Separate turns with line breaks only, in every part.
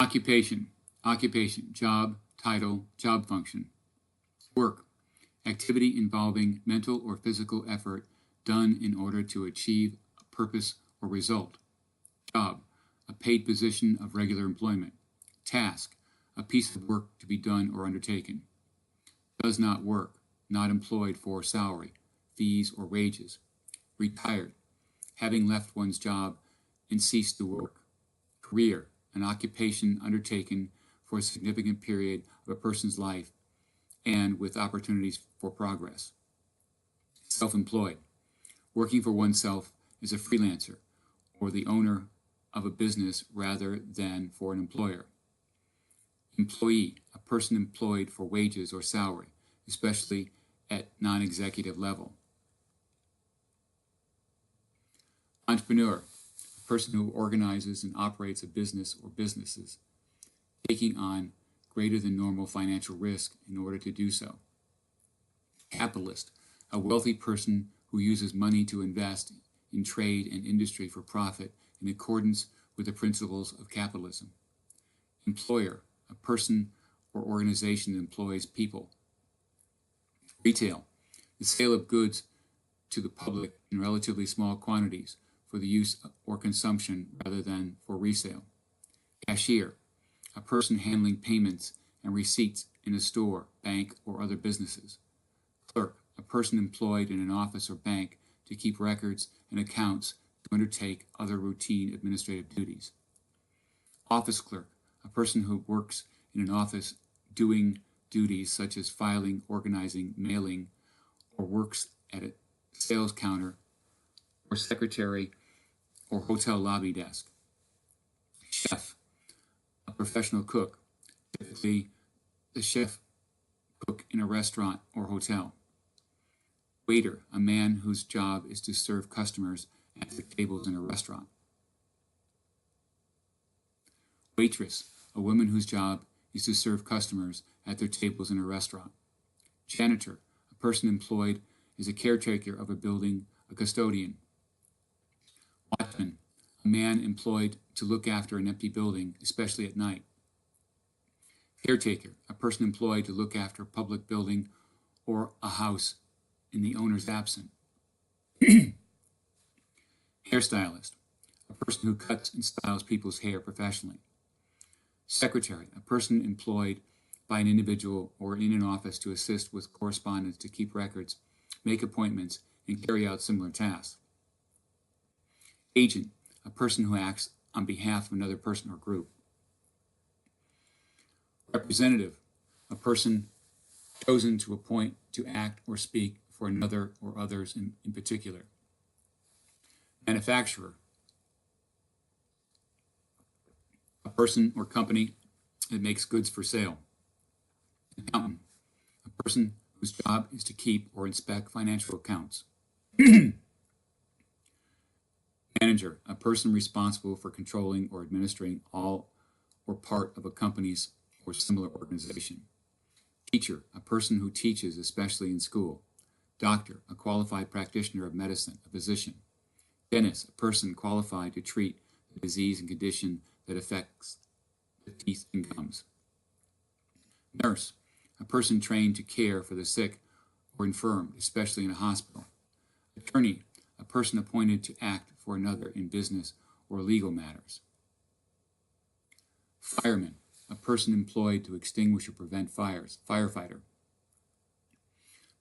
Occupation, occupation, job, title, job function. Work, activity involving mental or physical effort done in order to achieve a purpose or result. Job, a paid position of regular employment. Task, a piece of work to be done or undertaken. Does not work, not employed for salary, fees, or wages. Retired, having left one's job and ceased to work. Career, an occupation undertaken for a significant period of a person's life and with opportunities for progress. Self-employed, working for oneself as a freelancer or the owner of a business rather than for an employer. Employee, a person employed for wages or salary, especially at non-executive level. Entrepreneur, a person who organizes and operates a business or businesses, taking on greater than normal financial risk in order to do so. Capitalist, a wealthy person who uses money to invest in trade and industry for profit in accordance with the principles of capitalism. Employer, a person or organization that employs people. Retail, the sale of goods to the public in relatively small quantities for the use or consumption rather than for resale. Cashier, a person handling payments and receipts in a store, bank, or other businesses. Clerk, a person employed in an office or bank to keep records and accounts to undertake other routine administrative duties. Office clerk, a person who works in an office doing duties such as filing, organizing, mailing, or works at a sales counter or secretary or hotel lobby desk. Chef, a professional cook, typically the chef cook in a restaurant or hotel. Waiter, a man whose job is to serve customers at the tables in a restaurant. Waitress, a woman whose job is to serve customers at their tables in a restaurant. Janitor, a person employed as a caretaker of a building, a custodian. Watchman, a man employed to look after an empty building, especially at night. Caretaker, a person employed to look after a public building or a house in the owner's absence. Hairstylist, a person who cuts and styles people's hair professionally. Secretary, a person employed by an individual or in an office to assist with correspondence, to keep records, make appointments, and carry out similar tasks. Agent, a person who acts on behalf of another person or group. Representative, a person chosen to appoint to act or speak for another or others in particular. Manufacturer, a person or company that makes goods for sale. Accountant, a person whose job is to keep or inspect financial accounts. Manager, a person responsible for controlling or administering all or part of a company's or similar organization. Teacher, a person who teaches, especially in school. Doctor, a qualified practitioner of medicine, a physician. Dentist, a person qualified to treat the disease and condition that affects the teeth and gums. Nurse, a person trained to care for the sick or infirm, especially in a hospital. Attorney, a person appointed to act for another in business or legal matters. Fireman, a person employed to extinguish or prevent fires. Firefighter.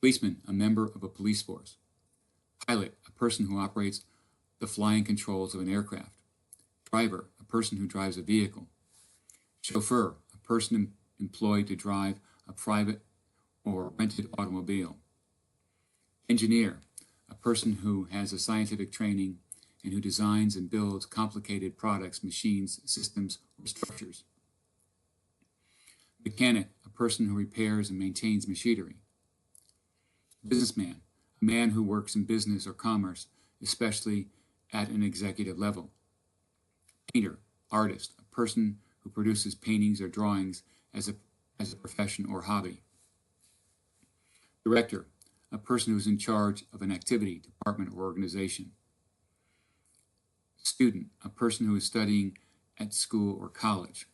Policeman, a member of a police force. Pilot, a person who operates the flying controls of an aircraft. Driver, a person who drives a vehicle. Chauffeur, a person employed to drive a private or rented automobile. Engineer, a person who has a scientific training and who designs and builds complicated products, machines, systems, or structures. Mechanic, a person who repairs and maintains machinery. Businessman, a man who works in business or commerce, especially at an executive level. Painter, artist, a person who produces paintings or drawings as a profession or hobby. Director, a person who is in charge of an activity, department, or organization. Student, a person who is studying at school or college.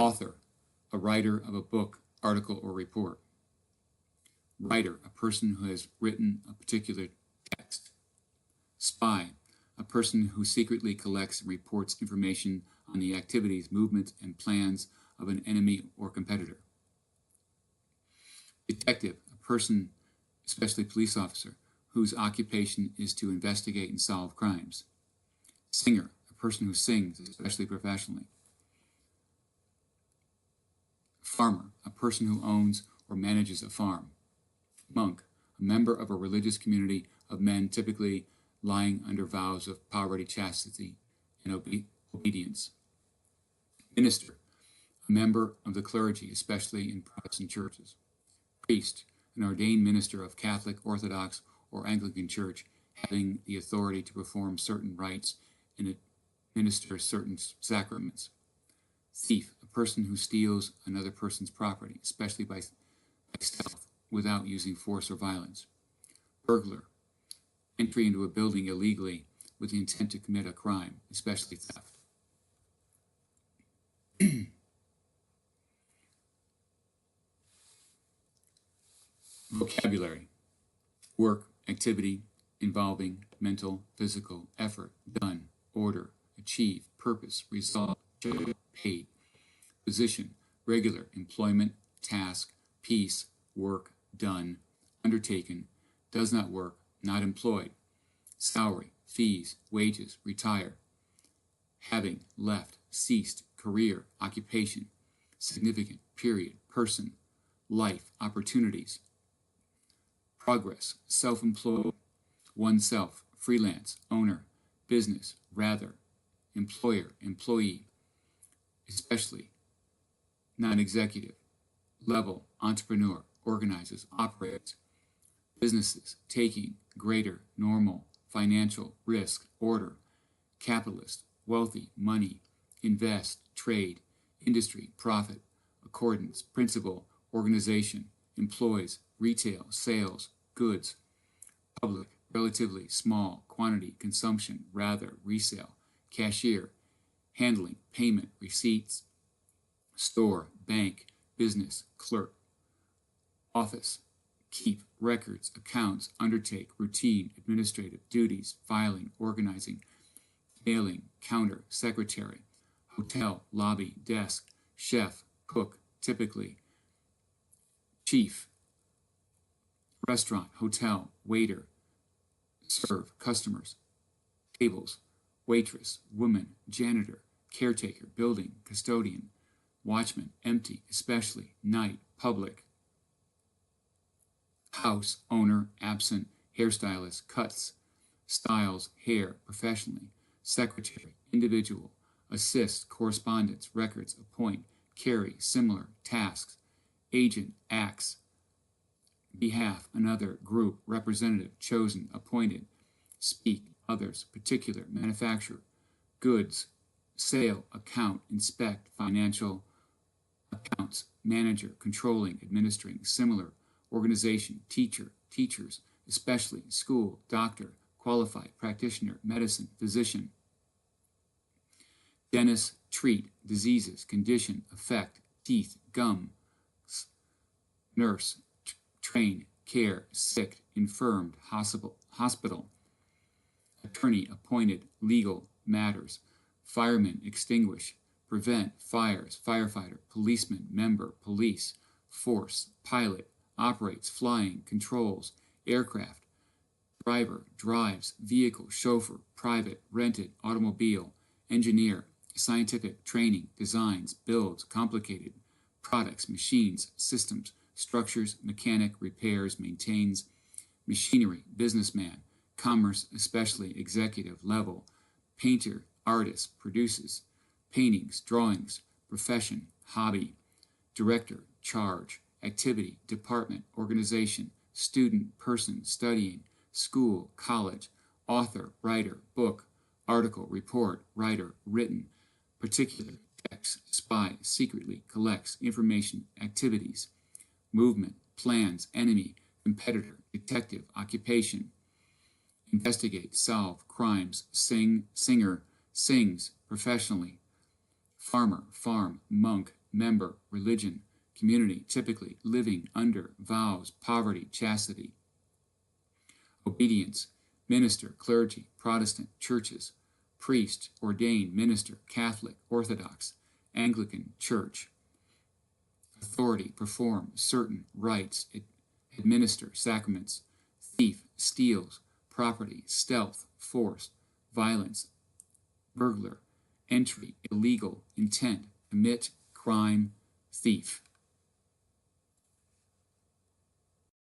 Author, a writer of a book, article, or report. Writer, a person who has written a particular text. Spy, a person who secretly collects and reports information on the activities, movements, and plans of an enemy or competitor. Detective, a person, especially police officer, whose occupation is to investigate and solve crimes. Singer, a person who sings, especially professionally. Farmer, a person who owns or manages a farm. Monk, a member of a religious community of men typically lying under vows of poverty, chastity, and obedience. Minister, a member of the clergy, especially in Protestant churches. Priest, an ordained minister of Catholic, Orthodox, or Anglican Church, having the authority to perform certain rites and administer certain sacraments. Thief, a person who steals another person's property, especially by stealth, without using force or violence. Burglar, entry into a building illegally with the intent to commit a crime, especially theft. Vocabulary: work, activity, involving mental, physical, effort, done, order, achieve, purpose, result, paid. Position: regular, employment, task, peace, work, done, undertaken, does not work, not employed. Salary, fees, wages, retire. Having, left, ceased, career, occupation, significant, period, person, life, opportunities. Progress, self-employed, oneself, freelance, owner, business, rather, employer, employee, especially, non-executive, level, entrepreneur, organizes, operates, businesses, taking, greater, normal, financial, risk, order, capitalist, wealthy, money, invest, trade, industry, profit, accordance, principle, organization, employs, retail, sales, goods, public, relatively, small, quantity, consumption, rather, resale, cashier, handling, payment, receipts, store, bank, business, clerk, office, keep, records, accounts, undertake, routine, administrative, duties, filing, organizing, mailing, counter, secretary, hotel, lobby, desk, chef, cook, typically, chief, restaurant, hotel, waiter, serve, customers, tables, waitress, woman, janitor, caretaker, building, custodian, watchman, empty, especially, night, public, house, owner, absent, hairstylist, cuts, styles, hair, professionally, secretary, individual, assist, correspondence, records, appoint, carry, similar, tasks, agent, acts, behalf, another, group, representative, chosen, appointed, speak, others, particular, manufacturer, goods, sale, account, inspect, financial, accounts, manager, controlling, administering, similar, organization, teacher, teachers, especially, school, doctor, qualified, practitioner, medicine, physician. Dentist, treat, diseases, condition, effect, teeth, gum, nurse, train, care, sick, infirmed, hospital. Attorney, appointed, legal, matters. Fireman, extinguish, prevent, fires, firefighter, policeman, member, police, force, pilot, operates, flying, controls, aircraft, driver, drives, vehicle, chauffeur, private, rented, automobile, engineer, scientific, training, designs, builds, complicated, products, machines, systems, structures, mechanic, repairs, maintains, machinery, businessman, commerce, especially, executive, level, painter, artist, produces, paintings, drawings, profession, hobby, director, charge, activity, department, organization, student, person, studying, school, college, author, writer, book, article, report, writer, written, particular, text, spy, secretly, collects, information, activities, movement, plans, enemy, competitor, detective, occupation, investigate, solve, crimes, sing, singer, sings, professionally, farmer, farm, monk, member, religion, community, typically, living, under, vows, poverty, chastity. Obedience, minister, clergy, Protestant, churches, priest, ordained, minister, Catholic, Orthodox, Anglican, church. Authority, perform, certain, rights, administer, sacraments. Thief, steals, property, stealth, force, violence, burglar, entry, illegal, intent, commit, crime, thief.